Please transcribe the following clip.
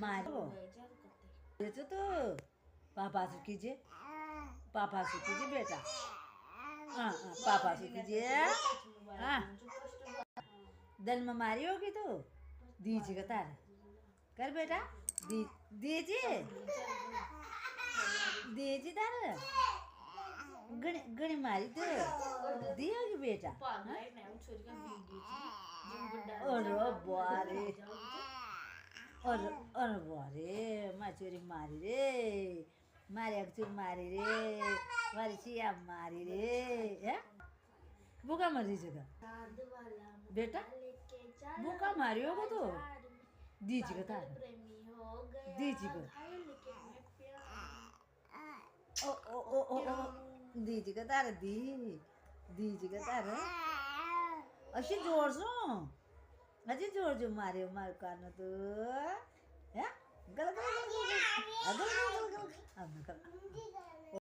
मारो ये तो पापा से कीजिए बेटा। हाँ पापा से कीजिए। हाँ दल में मारी होगी तो दीजिएगा तार कर बेटा दीजिए दीजिए तार गणी मारी तो दी होगी बेटा। अरे बारे अरे बारे मैं चोरी मारी रे मारे चोरी मारी रे मारी सिया मारी रे है बुका मर दीजिएगा बेटा बुका मारी होगा तो दीजिएगा तार दीजिएगा ओ ओ ओ ओ ओ दीजिएगा तार दीजिएगा तार अशी जोर सो अजी जोर जो मारे मार कानो तो है गल गल गल गल गल गल गल गल